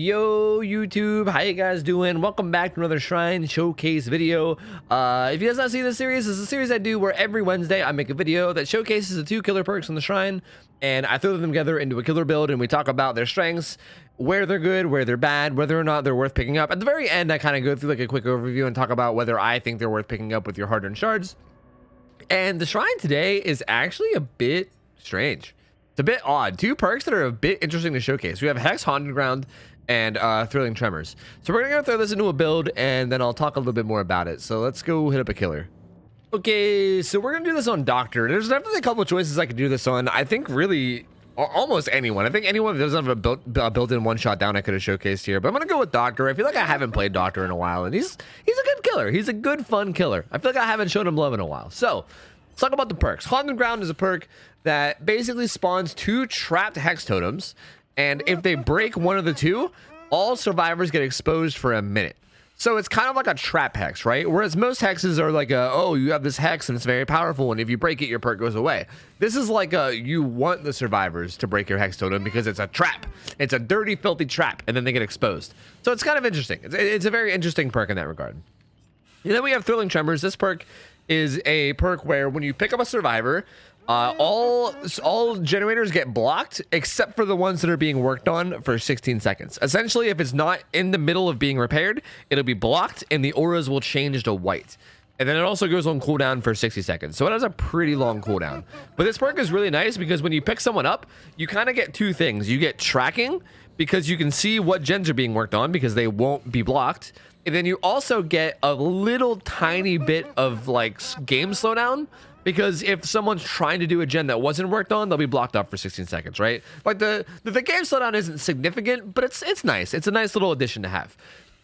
Yo YouTube, how you guys doing? Welcome back to another shrine showcase video. If you guys not seen this series, this is a series I do where every Wednesday I make a video that showcases the 2 killer perks on the shrine, and I throw them together into a killer build, and we talk about their strengths, where they're good, where they're bad, whether or not they're worth picking up. At the very end, I kind of go through like a quick overview and talk about whether I think they're worth picking up with your hard-earned shards. And the shrine today is actually a bit strange. It's a bit odd. 2 perks that are a bit interesting to showcase. We have Hex, Haunted Ground, and Thrilling Tremors. So we're gonna throw this into a build, and then I'll talk a little bit more about it. So let's go hit up a killer. Okay, so we're gonna do this on Doctor. There's definitely a couple of choices I could do this on. I think really almost anyone. I think anyone that doesn't have a built-in one-shot down I could have showcased here. But I'm gonna go with Doctor. I feel like I haven't played Doctor in a while, and he's a good killer. He's a good fun killer. I feel like I haven't shown him love in a while. So let's talk about the perks. Haunted Ground is a perk that basically spawns 2 trapped hex totems. And if they break one of the 2, all survivors get exposed for a minute. So it's kind of like a trap hex, right? Whereas most hexes are like oh, you have this hex and it's very powerful, and if you break it, your perk goes away. This is like you want the survivors to break your hex totem because it's a trap. It's a dirty, filthy trap, and then they get exposed. So it's kind of interesting. It's a very interesting perk in that regard. And then we have Thrilling Tremors. This perk is a perk where when you pick up a survivor, all generators get blocked except for the ones that are being worked on for 16 seconds. Essentially, if it's not in the middle of being repaired, it'll be blocked and the auras will change to white. And then it also goes on cooldown for 60 seconds. So it has a pretty long cooldown. But this perk is really nice because when you pick someone up, you kind of get 2 things. You get tracking because you can see what gens are being worked on because they won't be blocked. And then you also get a little tiny bit of like game slowdown, because if someone's trying to do a gen that wasn't worked on, they'll be blocked up for 16 seconds, right? Like the game slowdown isn't significant, but it's nice. It's a nice little addition to have.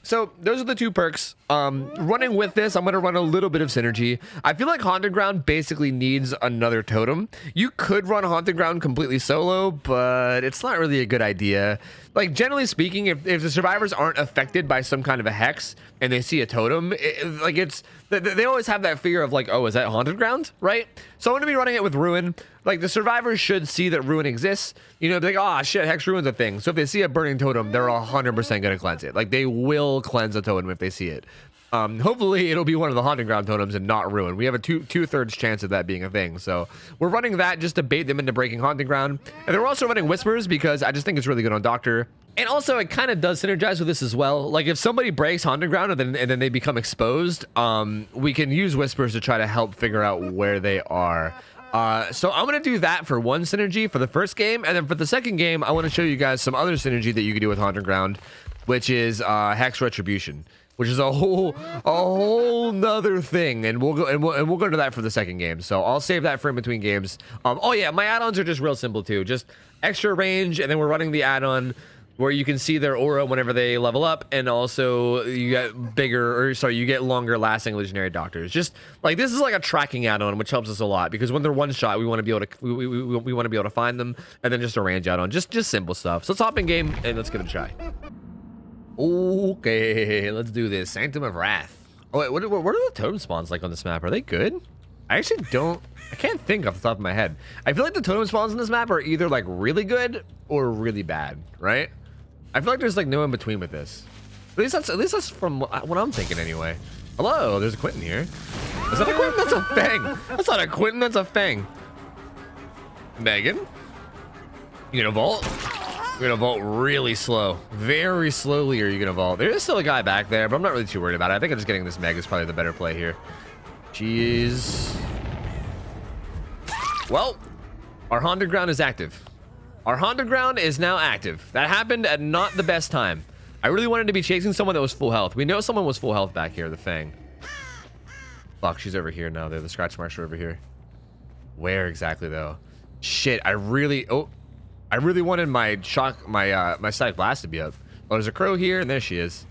So those are the 2 perks. Running with this, I'm going to run a little bit of synergy. I feel like Haunted Ground basically needs another totem. You could run Haunted Ground completely solo, but it's not really a good idea. Like, generally speaking, if the survivors aren't affected by some kind of a hex and they see a totem, they always have that fear of like, oh, is that Haunted Ground, right? So I'm going to be running it with Ruin. Like, the survivors should see that Ruin exists. You know, be like, oh, shit, Hex Ruin's a thing. So if they see a burning totem, they're 100% going to cleanse it. Like, they will cleanse a totem if they see it. Hopefully it'll be one of the Haunted Ground totems and not Ruin. We have a two-thirds chance of that being a thing. So we're running that just to bait them into breaking Haunted Ground. And we're also running Whispers because I just think it's really good on Doctor. And also it kind of does synergize with this as well. Like if somebody breaks Haunted Ground and then they become exposed, we can use Whispers to try to help figure out where they are. So I'm going to do that for one synergy for the first game. And then for the second game, I want to show you guys some other synergy that you can do with Haunted Ground, which is Hex Retribution, which is a whole nother thing, and we'll go into that for the second game. So I'll save that for in between games. Oh yeah, my add-ons are just real simple too, just extra range, and then we're running the add-on where you can see their aura whenever they level up, and also you get you get longer lasting legendary doctors. Just like this is like a tracking add-on, which helps us a lot because when they're one shot, we want to be able to we want to be able to find them, and then just a range add-on, just simple stuff. So let's hop in game and let's give it a try. Okay, let's do this. Sanctum of Wrath. Oh wait, what are the totem spawns like on this map? Are they good? I can't think off the top of my head. I feel like the totem spawns on this map are either like really good or really bad, right? I feel like there's like no in between with this. At least that's from what I'm thinking anyway. Hello, there's a Quentin here. Is that a Quentin? That's a Fang. That's not a Quentin, that's a Fang. Megan, you gonna vault? You're gonna vault really slow. Very slowly are you gonna vault. There is still a guy back there, but I'm not really too worried about it. I think I'm just getting this Meg is probably the better play here. Jeez. Well, our Haunted Ground is active. Our Haunted Ground is now active. That happened at not the best time. I really wanted to be chasing someone that was full health. We know someone was full health back here, the Fang. Fuck, she's over here now. The scratch marks are over here. Where exactly though? Shit, I really wanted my static blast to be up. Oh, there's a crow here, and there she is.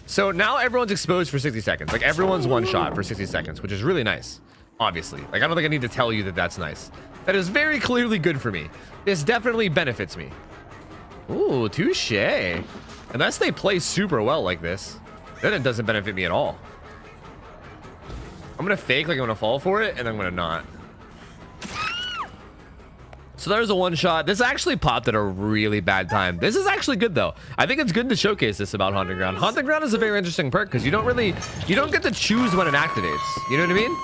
So now everyone's exposed for 60 seconds. Like everyone's one shot for 60 seconds, which is really nice. Obviously, like I don't think I need to tell you that that's nice. That is very clearly good for me. This definitely benefits me. Ooh, touche. Unless they play super well like this, then it doesn't benefit me at all. I'm gonna fake like I'm gonna fall for it, and I'm gonna not. So there's a one shot. This actually popped at a really bad time. This is actually good though. I think it's good to showcase this about Haunted Ground. Haunted Ground is a very interesting perk because you don't get to choose when it activates. You know what I mean?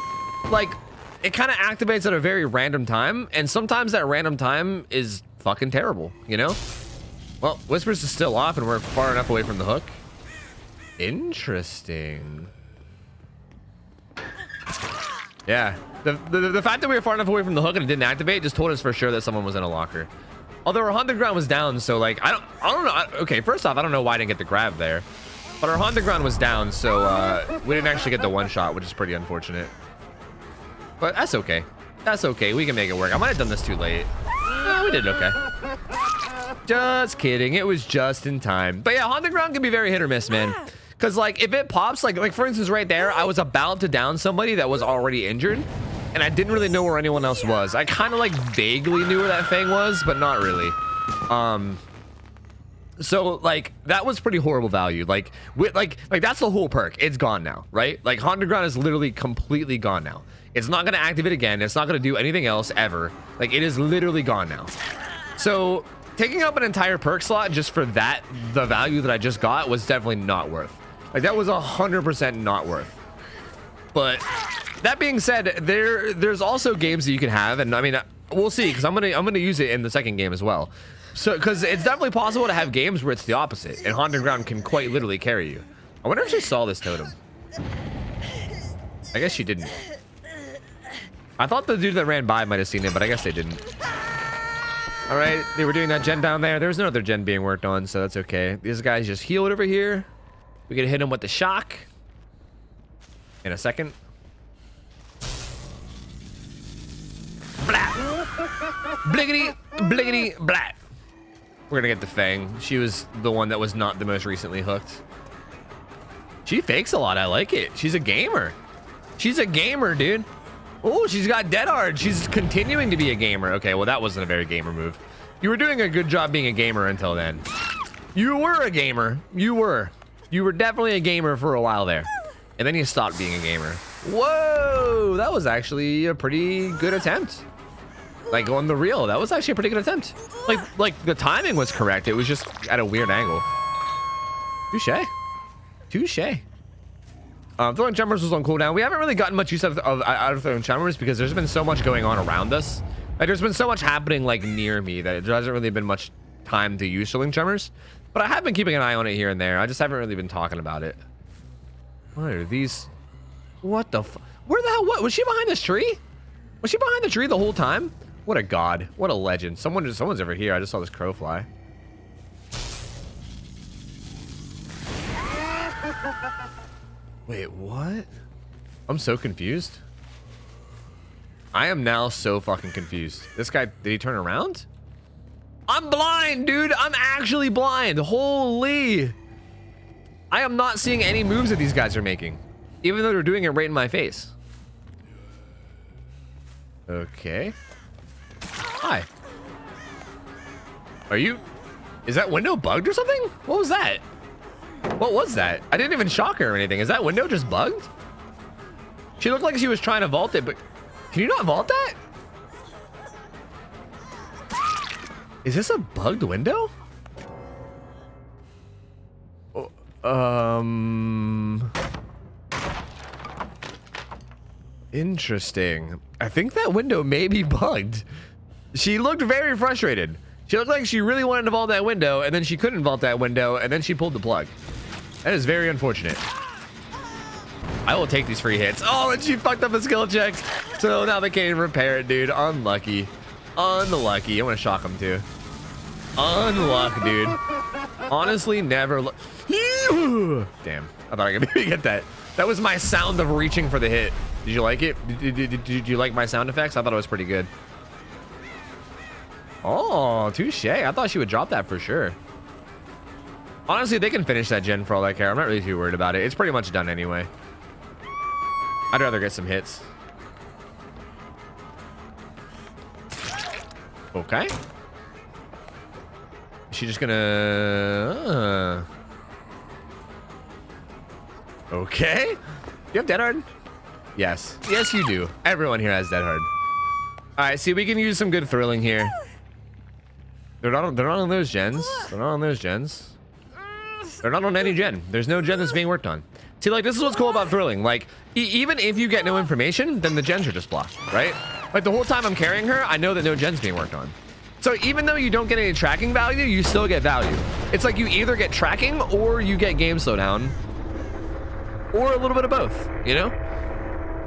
Like, it kind of activates at a very random time, and sometimes that random time is fucking terrible, you know? Well, Whispers is still off and we're far enough away from the hook. Interesting. Yeah, the fact that we were far enough away from the hook and it didn't activate just told us for sure that someone was in a locker. Although our Haunted Ground was down, so like, I don't know. Okay, first off, I don't know why I didn't get the grab there. But our Haunted Ground was down, so we didn't actually get the one shot, which is pretty unfortunate. But that's okay. That's okay. We can make it work. I might have done this too late. No, we did okay. Just kidding. It was just in time. But yeah, Haunted Ground can be very hit or miss, man. Because like if it pops, like for instance right there, I was about to down somebody that was already injured. And I didn't really know where anyone else was. I kind of like vaguely knew where that thing was, but not really. So like that was pretty horrible value. Like that's the whole perk. It's gone now, right? Like Haunted Ground is literally completely gone now. It's not going to activate again. It's not going to do anything else ever. Like it is literally gone now. So taking up an entire perk slot just for that, the value that I just got was definitely not worth. Like that was 100% not worth. But that being said, there's also games that you can have, and I mean we'll see because I'm gonna use it in the second game as well. So because it's definitely possible to have games where it's the opposite, and Haunted Ground can quite literally carry you. I wonder if she saw this totem. I guess she didn't. I thought the dude that ran by might have seen it, but I guess they didn't. All right, they were doing that gen down there. There was no other gen being worked on, so that's okay. These guys just healed over here. We can hit him with the shock in a second. Blat. Bliggity, bliggity, blat. We're gonna get the Fang. She was the one that was not the most recently hooked. She fakes a lot. I like it. She's a gamer. She's a gamer, dude. Oh, she's got dead hard. She's continuing to be a gamer. Okay, well, that wasn't a very gamer move. You were doing a good job being a gamer until then. You were a gamer. You were. You were definitely a gamer for a while there. And then you stopped being a gamer. Whoa, that was actually a pretty good attempt. Like on the reel, that was actually a pretty good attempt. Like the timing was correct. It was just at a weird angle. Touche. Touche. Throwing Tremors was on cooldown. We haven't really gotten much use out of Throwing Tremors because there's been so much going on around us. Like there's been so much happening like near me that there hasn't really been much time to use Throwing Tremors. But I have been keeping an eye on it here and there. I just haven't really been talking about it. What are these? What the fuck? Where the hell? What was she behind this tree? Was she behind the tree the whole time? What a god. What a legend. Someone's over here. I just saw this crow fly. Wait, what? I'm so confused. I am now so fucking confused. This guy, did he turn around? I'm blind, dude. I'm actually blind. Holy. I am not seeing any moves that these guys are making, even though they're doing it right in my face. Okay. Hi. Are you... Is that window bugged or something? What was that? What was that? I didn't even shock her or anything. Is that window just bugged? She looked like she was trying to vault it, but... Can you not vault that? Is this a bugged window? Interesting. I think that window may be bugged. She looked very frustrated. She looked like she really wanted to vault that window, and then she couldn't vault that window, and then she pulled the plug. That is very unfortunate. I will take these free hits. Oh, and she fucked up a skill check. So now they can't even repair it, dude. Unlucky. Unlucky. I want to shock him, too. Unluck, dude. Honestly, never look. Damn. I thought I could maybe get that. That was my sound of reaching for the hit. Did you like it? Did you like my sound effects? I thought it was pretty good. Oh, touche. I thought she would drop that for sure. Honestly, they can finish that gen for all I care. I'm not really too worried about it. It's pretty much done anyway. I'd rather get some hits. Okay. Is she just gonna... Okay. You have dead hard? Yes. Yes, you do. Everyone here has dead hard. All right, see, we can use some good thrilling here. They're not on those gens. They're not on those gens. They're not on any gen. There's no gen that's being worked on. See, like, this is what's cool about thrilling. Like, even if you get no information, then the gens are just blocked, right? Like, the whole time I'm carrying her, I know that no gen's being worked on. So even though you don't get any tracking value, you still get value. It's like you either get tracking or you get game slowdown, or a little bit of both, you know?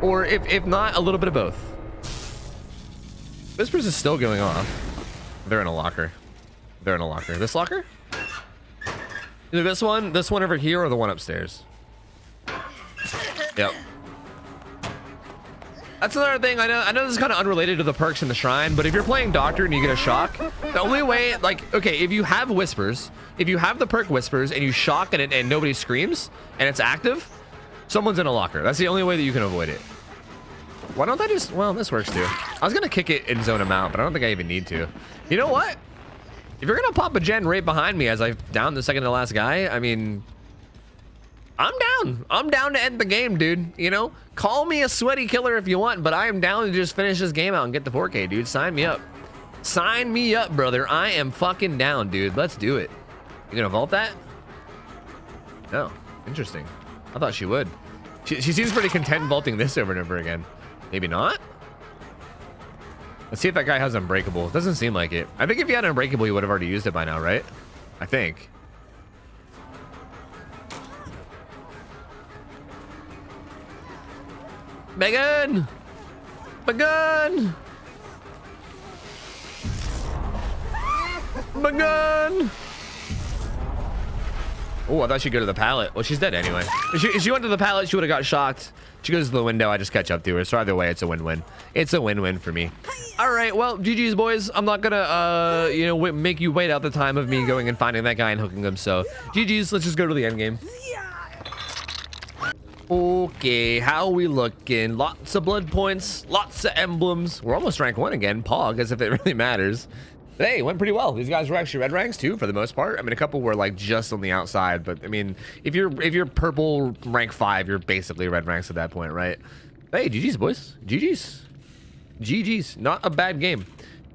Or if not, a little bit of both. Whispers is still going off. They're in a locker. They're in a locker. This locker? Either this one over here, or the one upstairs. Yep. That's another thing. I know this is kind of unrelated to the perks in the shrine, but if you're playing Doctor and you get a shock, the only way, like, okay, if you have whispers, if you have the perk whispers and you shock and nobody screams and it's active, someone's in a locker. That's the only way that you can avoid it. Why don't I just, well, this works too. I was gonna kick it and zone him out, but I don't think I even need to. You know what? If you're gonna pop a gen right behind me as I down the second to last guy, I mean, I'm down. I'm down to end the game, dude. You know, call me a sweaty killer if you want, but I am down to just finish this game out and get the 4K, dude. Sign me up. Sign me up, brother. I am fucking down, dude. Let's do it. You gonna vault that? No. Interesting. I thought she would. She seems pretty content vaulting this over and over again. Maybe not? Let's see if that guy has Unbreakable. Doesn't seem like it. I think if he had Unbreakable, he would have already used it by now, right? I think. Megan! Megan! Megan! Oh, I thought she'd go to the pallet. Well, she's dead anyway. If she went to the pallet, she would have got shocked. She goes to the window. I just catch up to her. So either way, it's a win-win. It's a win-win for me. All right. Well, GG's, boys. I'm not gonna, you know, make you wait out the time of me going and finding that guy and hooking him. So GG's. Let's just go to the end game. Okay, how we looking? Lots of blood points, lots of emblems. We're almost rank 1 again. Pog, as if it really matters. But hey, it went pretty well. These guys were actually red ranks too, for the most part. I mean, a couple were like just on the outside, but I mean, if you're purple rank 5, you're basically red ranks at that point, right? Hey, GG's, boys. GG's. GG's. Not a bad game.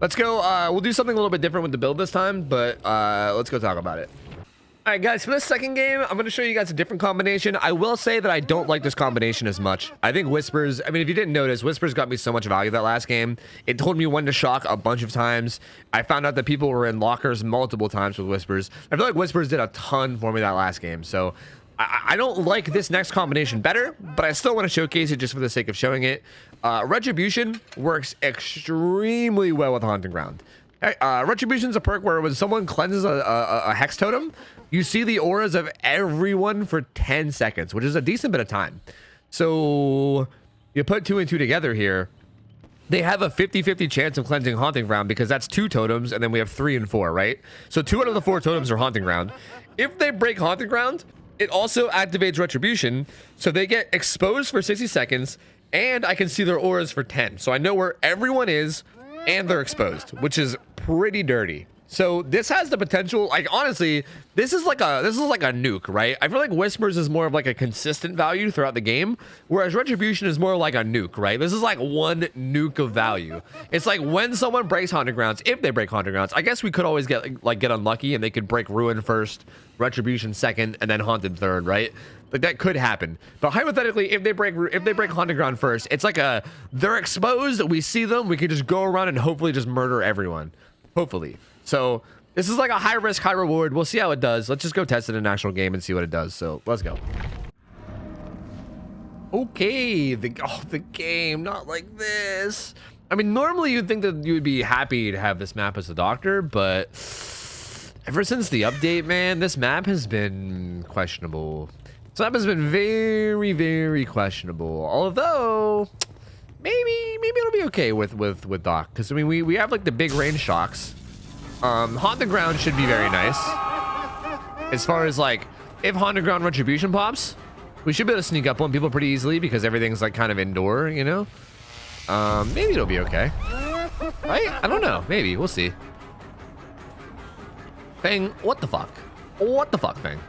Let's go. We'll do something a little bit different with the build this time, but let's go talk about it. All right, guys, for this second game, I'm going to show you guys a different combination. I will say that I don't like this combination as much. I think Whispers, I mean, if you didn't notice, Whispers got me so much value that last game. It told me when to shock a bunch of times. I found out that people were in lockers multiple times with Whispers. I feel like Whispers did a ton for me that last game. So I don't like this next combination better, but I still want to showcase it just for the sake of showing it. Retribution works extremely well with Haunting Ground. Retribution's a perk where when someone cleanses a hex totem, you see the auras of everyone for 10 seconds, which is a decent bit of time. So you put 2 and 2 together here. They have a 50-50 chance of cleansing Haunting Ground because that's 2 totems, and then we have 3 and 4, right? So 2 out of the 4 totems are Haunting Ground. If they break Haunting Ground, it also activates Retribution, so they get exposed for 60 seconds, and I can see their auras for 10. So I know where everyone is, and they're exposed, which is pretty dirty. So this has the potential, like, honestly, this is like a nuke, right? I feel like Whispers is more of like a consistent value throughout the game, whereas Retribution is more like a nuke, right? This is like one nuke of value. It's like when someone breaks Haunted Grounds, if they break Haunted Grounds, I guess we could always get unlucky and they could break Ruin first, Retribution second, and then Haunted third, right? Like that could happen. But hypothetically, if they break Haunted Ground first, it's like they're exposed, we see them, we can just go around and hopefully just murder everyone. Hopefully. So this is like a high risk, high reward. We'll see how it does. Let's just go test it in an actual game and see what it does. So let's go. Okay, the game, not like this. I mean, normally you'd think that you would be happy to have this map as a doctor, but ever since the update, man, this map has been questionable. This map has been very, very questionable. Although maybe it'll be okay with Doc, because I mean we have like the big range shocks. Haunted Ground should be very nice. As far as like, if Haunted Ground Retribution pops, we should be able to sneak up on people pretty easily because everything's like kind of indoor, you know? Maybe it'll be okay. Right? I don't know. Maybe. We'll see. Fang, what the fuck? What the fuck, Fang?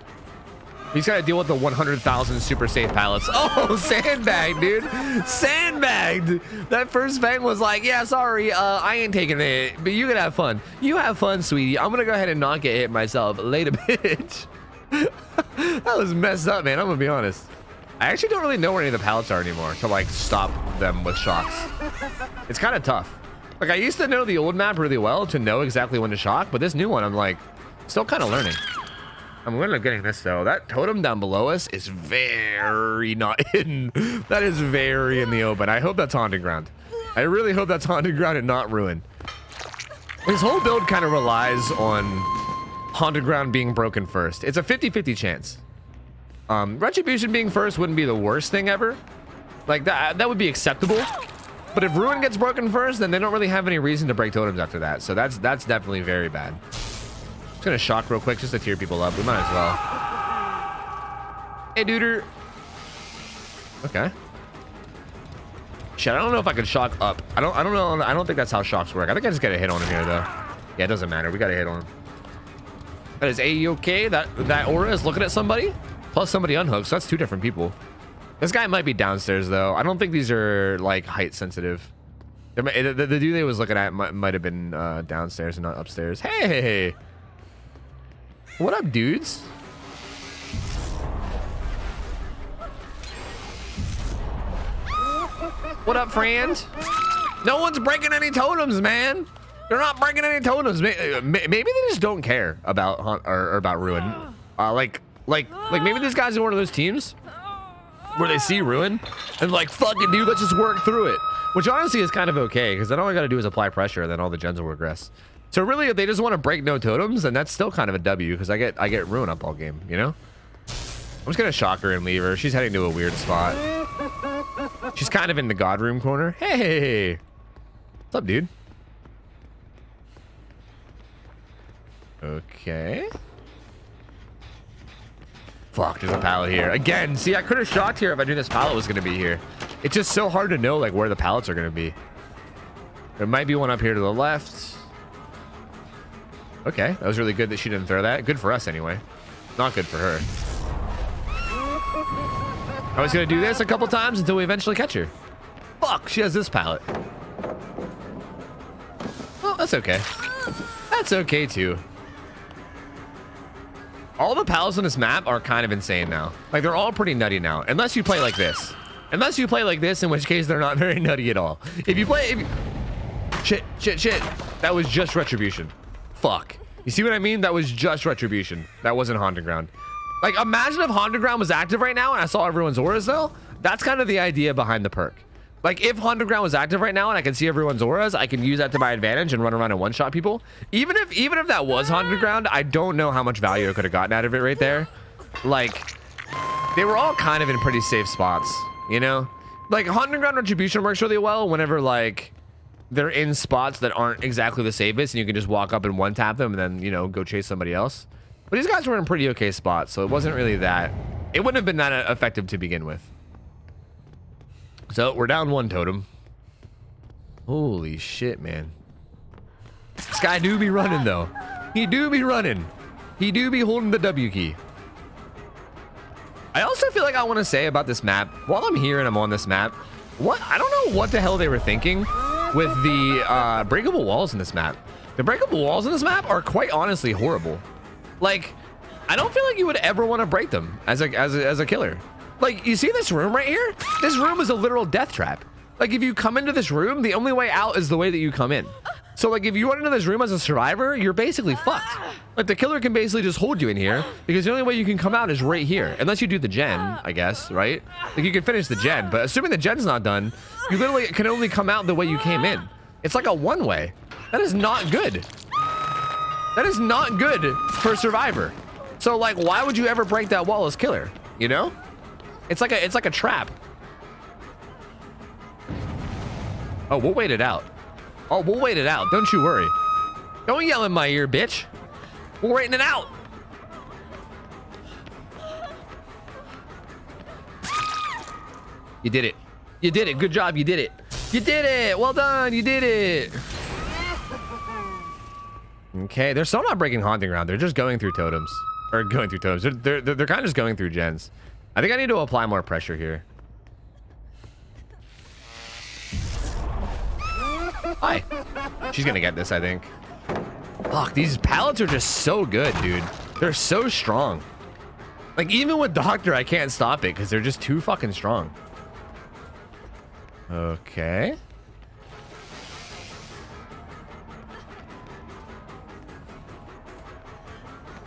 He's got to deal with the 100,000 super safe pallets. Oh, sandbag, dude. Sandbagged. That first fang was like, yeah, sorry, I ain't taking it, but you can have fun. You have fun, sweetie. I'm going to go ahead and not get hit myself. Later, bitch. That was messed up, man. I'm going to be honest. I actually don't really know where any of the pallets are anymore to like stop them with shocks. It's kind of tough. Like I used to know the old map really well to know exactly when to shock, but this new one, I'm like still kind of learning. I'm going to end up getting this though. That totem down below us is very not hidden. That is very in the open. I hope that's haunted ground. I really hope that's haunted ground and not ruin. His whole build kind of relies on haunted ground being broken first. It's a 50-50 chance. Retribution being first wouldn't be the worst thing ever. Like that would be acceptable. But if ruin gets broken first, then they don't really have any reason to break totems after that. So that's definitely very bad. Just gonna shock real quick just to tear people up. We might as well. Hey, duder. Okay. Shit, I don't know if I can shock up. I don't know. I don't think that's how shocks work. I think I just got a hit on him here though. Yeah, it doesn't matter. We got a hit on him. That is A-okay. That aura is looking at somebody. Plus somebody unhooked. So that's two different people. This guy might be downstairs though. I don't think these are like height sensitive. The dude they was looking at might have been downstairs and not upstairs. Hey. What up, dudes? What up, friend? No one's breaking any totems, man. They're not breaking any totems. Maybe they just don't care about about ruin. Like maybe this guy's in one of those teams where they see ruin and like, fuck it, dude, let's just work through it. Which honestly is kind of okay, because then all I gotta do is apply pressure and then all the gens will regress. So really, if they just want to break no totems, then that's still kind of a W, because I get ruin up all game, you know? I'm just gonna shock her and leave her. She's heading to a weird spot. She's kind of in the god room corner. Hey! What's up, dude? Okay. Fuck, there's a pallet here. Again, see, I could have shocked here if I knew this pallet was gonna be here. It's just so hard to know like where the pallets are gonna be. There might be one up here to the left. Okay, that was really good that she didn't throw that. Good for us anyway. Not good for her. I was gonna do this a couple times until we eventually catch her. Fuck, she has this pallet. Well, that's okay. That's okay too. All the pallets on this map are kind of insane now. Like they're all pretty nutty now, unless you play like this. Unless you play like this, in which case they're not very nutty at all. If you play, shit. That was just retribution. Fuck. You see what I mean? That was just retribution. That wasn't haunted ground. Like imagine if haunted ground was active right now and I saw everyone's auras though. That's kind of the idea behind the perk. Like if haunted ground was active right now and I can see everyone's auras, I can use that to my advantage and run around and one-shot people. Even if that was haunted ground, I don't know how much value I could have gotten out of it right there. Like they were all kind of in pretty safe spots, you know? Like haunted ground retribution works really well whenever like they're in spots that aren't exactly the safest and you can just walk up and one tap them and then, you know, go chase somebody else. But these guys were in pretty okay spots, so it wasn't really that. It wouldn't have been that effective to begin with. So we're down one totem. Holy shit, man. This guy do be running though. He do be running. He do be holding the W key. I also feel like I want to say about this map, while I'm here and I'm on this map, I don't know what the hell they were thinking with the breakable walls in this map. The breakable walls in this map are quite honestly horrible. Like, I don't feel like you would ever want to break them as a killer. Like, you see this room right here? This room is a literal death trap. Like, if you come into this room, the only way out is the way that you come in. So, like, if you run into this room as a survivor, you're basically fucked. Like, the killer can basically just hold you in here because the only way you can come out is right here. Unless you do the gen, I guess, right? Like, you can finish the gen, but assuming the gen's not done, you literally can only come out the way you came in. It's like a one-way. That is not good. That is not good for a survivor. So, like, why would you ever break that wall as killer? You know? It's like a trap. Oh, we'll wait it out. Oh, we'll wait it out. Don't you worry. Don't yell in my ear, bitch. We're waiting it out. You did it. You did it. Good job. You did it. You did it. Well done. You did it. Okay, they're still not breaking haunting ground. They're just going through totems. Or going through totems. They're kind of just going through gens. I think I need to apply more pressure here. Hi. She's gonna get this, I think. Fuck, these pallets are just so good, dude. They're so strong. Like, even with Doctor, I can't stop it because they're just too fucking strong. Okay.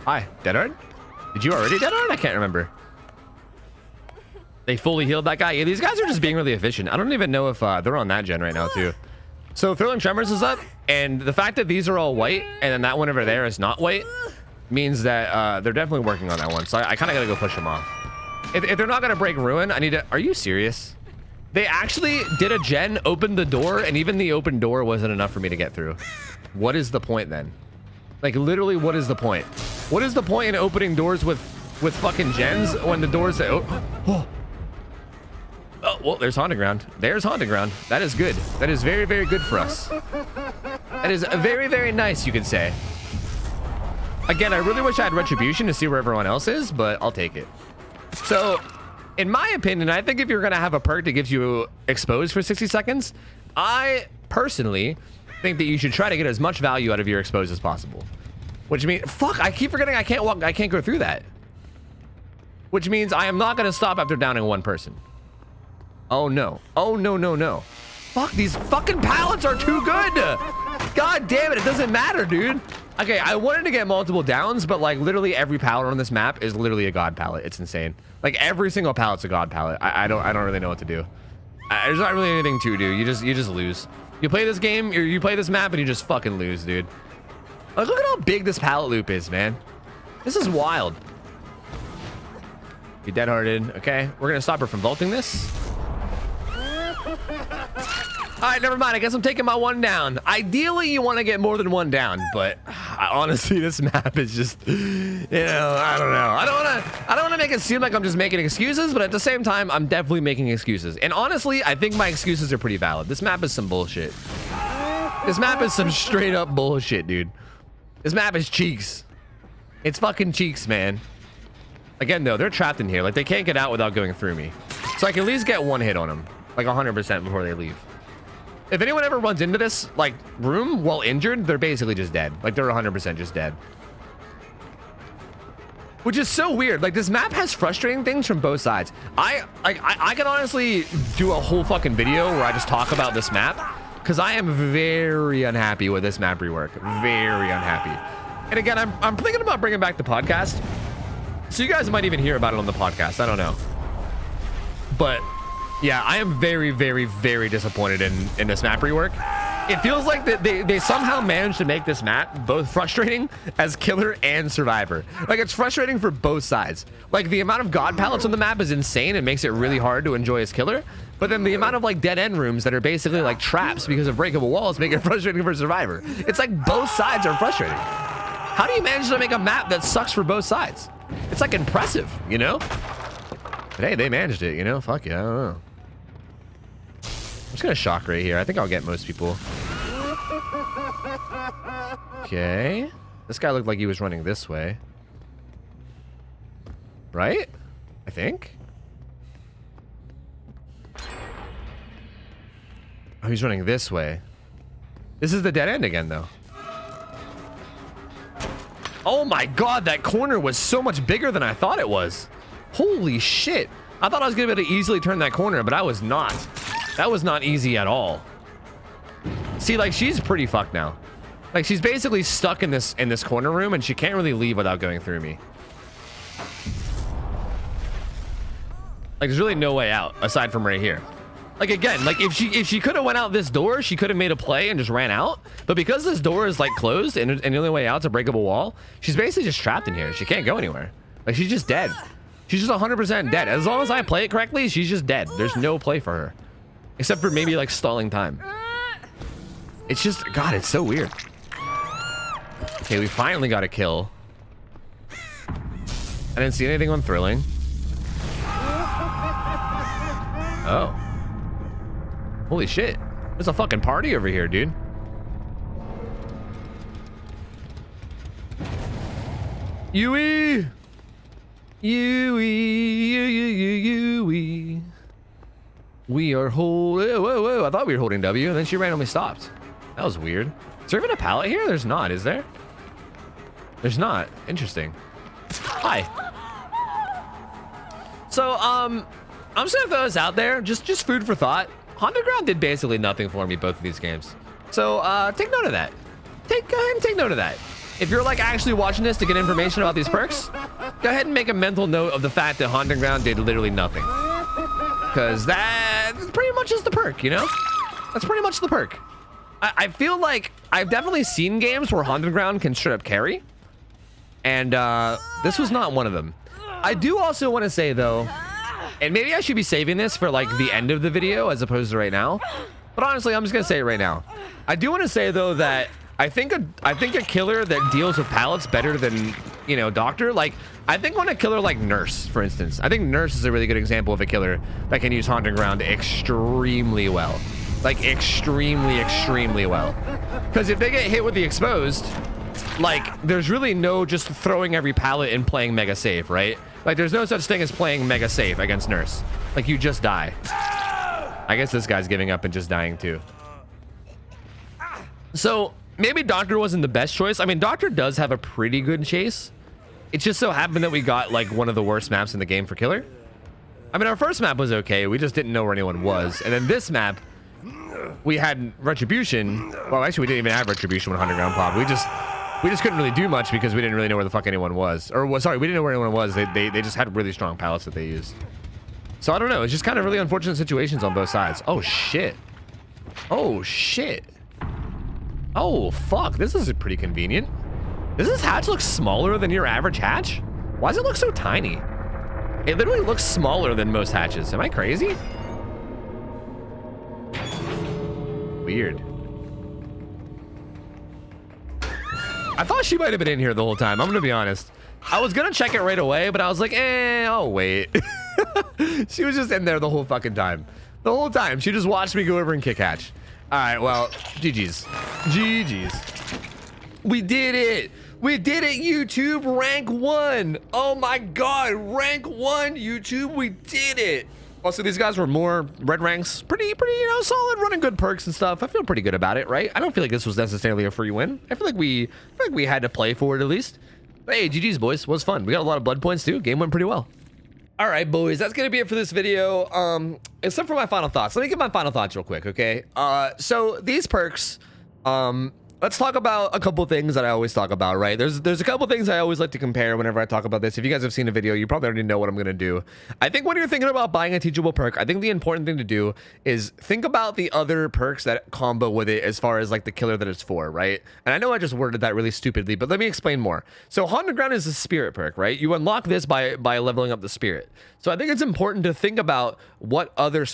Hi, Deadard? Did you already Deadard? I can't remember. They fully healed that guy. Yeah, these guys are just being really efficient. I don't even know if they're on that gen right now, too. So Thrilling Tremors is up, and the fact that these are all white and then that one over there is not white means that they're definitely working on that one. So I kind of got to go push them off. If they're not going to break Ruin, I need to... Are you serious? They actually did a gen, opened the door, and even the open door wasn't enough for me to get through. What is the point then? Like, literally, what is the point? What is the point in opening doors with fucking gens when the doors say... Oh, well, there's Haunted Ground. There's Haunted Ground. That is good. That is very, very good for us. That is very, very nice, you could say. Again, I really wish I had Retribution to see where everyone else is, but I'll take it. So, in my opinion, I think if you're going to have a perk that gives you exposed for 60 seconds, I personally think that you should try to get as much value out of your exposed as possible. Which means... Fuck, I keep forgetting I can't walk. I can't go through that. Which means I am not going to stop after downing one person. Oh, no. Oh, no, no, no. Fuck, these fucking pallets are too good. God damn it. It doesn't matter, dude. Okay, I wanted to get multiple downs, but like literally every pallet on this map is literally a god pallet. It's insane. Like every single pallet's a god pallet. I don't really know what to do. There's not really anything to do. You just lose. You play this game, you play this map, and you just fucking lose, dude. Like, look at how big this pallet loop is, man. This is wild. You dead-hearted. Okay, we're gonna stop her from vaulting this. All right, never mind. I guess I'm taking my one down. Ideally, you want to get more than one down, but honestly, this map is just, you know, I don't know. I don't want to make it seem like I'm just making excuses, but at the same time, I'm definitely making excuses. And honestly, I think my excuses are pretty valid. This map is some bullshit. This map is some straight up bullshit, dude. This map is cheeks. It's fucking cheeks, man. Again, though, they're trapped in here. Like, they can't get out without going through me. So I can at least get one hit on them, like 100% before they leave. If anyone ever runs into this, like, room while injured, they're basically just dead. Like, they're 100% just dead. Which is so weird. Like, this map has frustrating things from both sides. I can honestly do a whole fucking video where I just talk about this map, because I am very unhappy with this map rework. Very unhappy. And again, I'm thinking about bringing back the podcast. So you guys might even hear about it on the podcast. I don't know. But... yeah, I am very, very, very disappointed in this map rework. It feels like that they somehow managed to make this map both frustrating as killer and survivor. Like, it's frustrating for both sides. Like, the amount of god pallets on the map is insane. It makes it really hard to enjoy as killer. But then the amount of, like, dead end rooms that are basically like traps because of breakable walls make it frustrating for survivor. It's like both sides are frustrating. How do you manage to make a map that sucks for both sides? It's like impressive, you know? But hey, they managed it, you know? Fuck yeah, I don't know. I'm just gonna shock right here. I think I'll get most people. Okay. This guy looked like he was running this way. Right? I think. Oh, he's running this way. This is the dead end again, though. Oh my god, that corner was so much bigger than I thought it was. Holy shit. I thought I was gonna be able to easily turn that corner, but I was not. That was not easy at all. See, like, she's pretty fucked now. Like, she's basically stuck in this corner room, and she can't really leave without going through me. Like, there's really no way out aside from right here. Like, again, like, if she could have went out this door, she could have made a play and just ran out. But because this door is, like, closed and the only way out's a breakable wall, she's basically just trapped in here. She can't go anywhere. Like, she's just dead. She's just 100% dead. As long as I play it correctly, she's just dead. There's no play for her. Except for maybe, like, stalling time. It's just... God, it's so weird. Okay, we finally got a kill. I didn't see anything on Thrilling. Oh. Holy shit. There's a fucking party over here, dude. Yui. Yui. We are holding. Whoa. I thought we were holding W, and then she randomly stopped. That was weird. Is there even a pallet here? There's not, is there? There's not. Interesting. Hi. So, I'm just gonna throw this out there. Just food for thought. Haunted Ground did basically nothing for me both of these games. So, take note of that. Go ahead and take note of that. If you're like actually watching this to get information about these perks, go ahead and make a mental note of the fact that Haunted Ground did literally nothing. Because that pretty much is the perk, you know? That's pretty much the perk. I feel like I've definitely seen games where Haunted Ground can straight up carry. And this was not one of them. I do also want to say though, and maybe I should be saving this for like the end of the video as opposed to right now. But honestly, I'm just going to say it right now. I do want to say though that I think a killer that deals with pallets better than, you know, Doctor. Like, I think on a killer like Nurse, for instance, I think Nurse is a really good example of a killer that can use Haunted Ground extremely well. Like, extremely well. Because if they get hit with the exposed, like, there's really no just throwing every pallet and playing mega safe, right? Like, there's no such thing as playing mega safe against Nurse. Like, you just die. I guess this guy's giving up and just dying too. So maybe Doctor wasn't the best choice. I mean, Doctor does have a pretty good chase. It just so happened that we got like one of the worst maps in the game for killer. I mean, our first map was okay. We just didn't know where anyone was. And then this map, we had Retribution. Well, actually, we didn't even have Retribution when Haunted Ground popped. We just couldn't really do much because we didn't really know where the fuck anyone was. Or sorry, we didn't know where anyone was. They just had really strong pallets that they used. So I don't know. It's just kind of really unfortunate situations on both sides. Oh shit. Oh shit. Oh fuck. This is pretty convenient. Does this hatch look smaller than your average hatch? Why does it look so tiny? It literally looks smaller than most hatches. Am I crazy? Weird. I thought she might have been in here the whole time. I'm gonna be honest. I was gonna check it right away, but I was like, I'll wait. She was just in there the whole fucking time. The whole time. She just watched me go over and kick hatch. All right, well, GG's. GG's. We did it. We did it, YouTube. Rank 1. Oh my God. Rank 1, YouTube. We did it. Also, these guys were more red ranks. Pretty, you know, solid, running good perks and stuff. I feel pretty good about it, right? I don't feel like this was necessarily a free win. I feel like we had to play for it at least. But hey, GG's, boys. It was fun. We got a lot of blood points too. Game went pretty well. All right, boys, that's gonna be it for this video. Except for my final thoughts. Let me get my final thoughts real quick, okay? So these perks, let's talk about a couple things that I always talk about, right? There's a couple things I always like to compare whenever I talk about this. If you guys have seen a video, you probably already know what I'm gonna do. I think when you're thinking about buying a teachable perk, I think the important thing to do is think about the other perks that combo with it as far as like the killer that it's for, right? And I know I just worded that really stupidly, but let me explain more. So Haunted Ground is a spirit perk, right? You unlock this by leveling up the spirit. So I think it's important to think about what other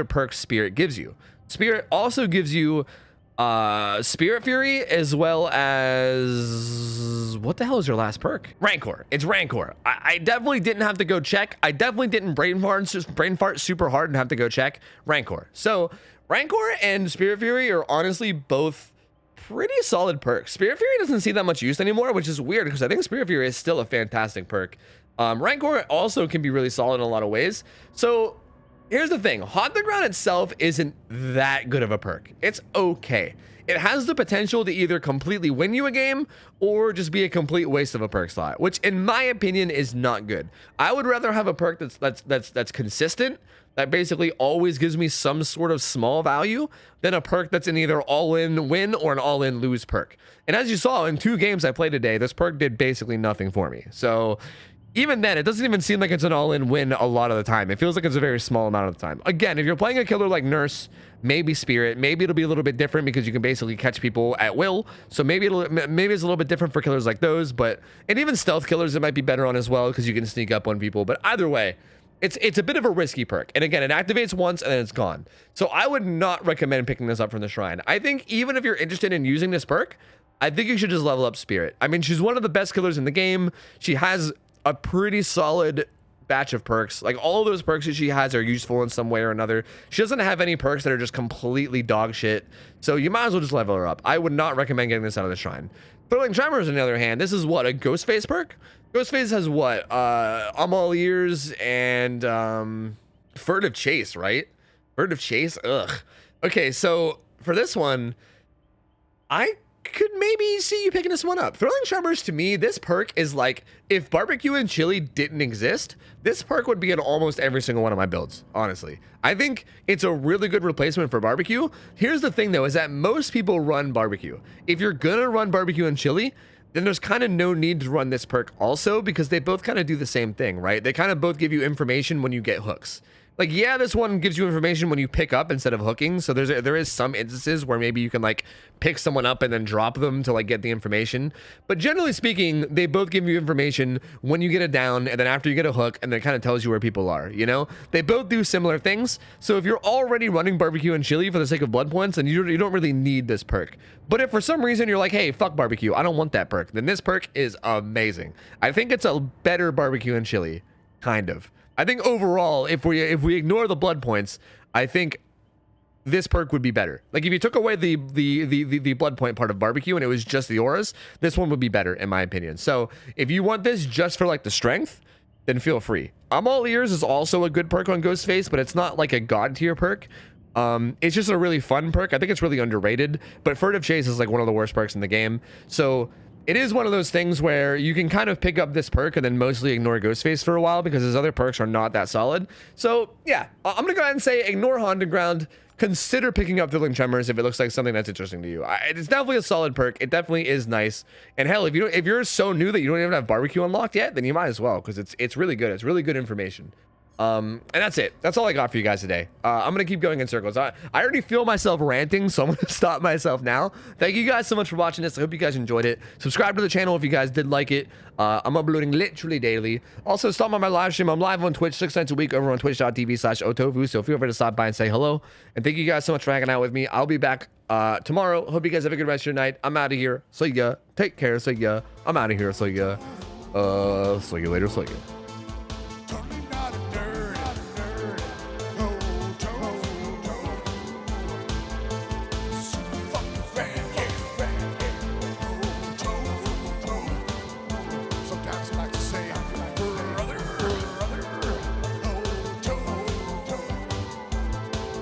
perks spirit gives you. Spirit also gives you Spirit Fury, as well as what the hell is your last perk? Rancor. It's Rancor. I definitely didn't have to go check. I definitely didn't brain fart super hard and have to go check Rancor. So Rancor and Spirit Fury are honestly both pretty solid perks. Spirit Fury doesn't see that much use anymore, which is weird because I think Spirit Fury is still a fantastic perk. Rancor also can be really solid in a lot of ways. So here's the thing. Haunted Ground itself isn't that good of a perk. It's okay. It has the potential to either completely win you a game or just be a complete waste of a perk slot, which in my opinion is not good. I would rather have a perk that's consistent, that basically always gives me some sort of small value, than a perk that's an either all-in win or an all-in lose perk. And as you saw in 2 games I played today, this perk did basically nothing for me. So even then, it doesn't even seem like it's an all-in win a lot of the time. It feels like it's a very small amount of the time. Again, if you're playing a killer like Nurse, maybe Spirit, maybe it'll be a little bit different because you can basically catch people at will. So maybe it's a little bit different for killers like those. And even stealth killers, it might be better on as well because you can sneak up on people. But either way, it's a bit of a risky perk. And again, it activates once and then it's gone. So I would not recommend picking this up from the shrine. I think even if you're interested in using this perk, I think you should just level up Spirit. I mean, she's one of the best killers in the game. She has a pretty solid batch of perks. Like, all of those perks that she has are useful in some way or another. She doesn't have any perks that are just completely dog shit, so you might as well just level her up. I would not recommend getting this out of the shrine. Thrilling Tremors, on the other hand, this is what, a ghost face perk? Ghostface has what? I'm all ears and furtive chase, right? Furtive chase. Ugh. Okay, so for this one, I could maybe see you picking this one up. Thrilling Tremors, to me, this perk is like, if barbecue and chili didn't exist, this perk would be in almost every single one of my builds, honestly. I think it's a really good replacement for barbecue. Here's the thing though, is that most people run barbecue. If you're gonna run barbecue and chili, then there's kind of no need to run this perk also, because they both kind of do the same thing, right? They kind of both give you information when you get hooks. Like, yeah, this one gives you information when you pick up instead of hooking. So there is some instances where maybe you can like pick someone up and then drop them to like get the information. But generally speaking, they both give you information when you get it down and then after you get a hook, and then it kind of tells you where people are, you know? They both do similar things. So if you're already running barbecue and chili for the sake of blood points, then you don't really need this perk. But if for some reason you're like, hey, fuck barbecue, I don't want that perk, then this perk is amazing. I think it's a better barbecue and chili, kind of. I think overall, if we ignore the blood points, I think this perk would be better. Like if you took away the blood point part of barbecue and it was just the auras, this one would be better in my opinion. So if you want this just for like the strength, then feel free. I'm all ears is also a good perk on Ghostface, but it's not like a god tier perk. It's just a really fun perk. I think it's really underrated, but furtive chase is like one of the worst perks in the game. So it is one of those things where you can kind of pick up this perk and then mostly ignore Ghostface for a while because his other perks are not that solid. So yeah, I'm gonna go ahead and say ignore Haunted Ground. Consider picking up Thrilling Tremors if it looks like something that's interesting to you. It's definitely a solid perk. It definitely is nice. And hell, if you're so new that you don't even have barbecue unlocked yet, then you might as well, because it's really good. It's really good information. And that's it. That's all I got for you guys today. I'm gonna keep going in circles. I already feel myself ranting, so I'm gonna stop myself now. Thank you guys so much for watching this. I hope you guys enjoyed it. Subscribe to the channel if you guys did like it. I'm uploading literally daily. Also, stop by my live stream. I'm live on Twitch 6 nights a week over on twitch.tv/OhTofu. So feel free to stop by and say hello. And thank you guys so much for hanging out with me. I'll be back tomorrow. Hope you guys have a good rest of your night. I'm out of here. So yeah, take care. So yeah, I'm out of here. So yeah, see you later. So yeah.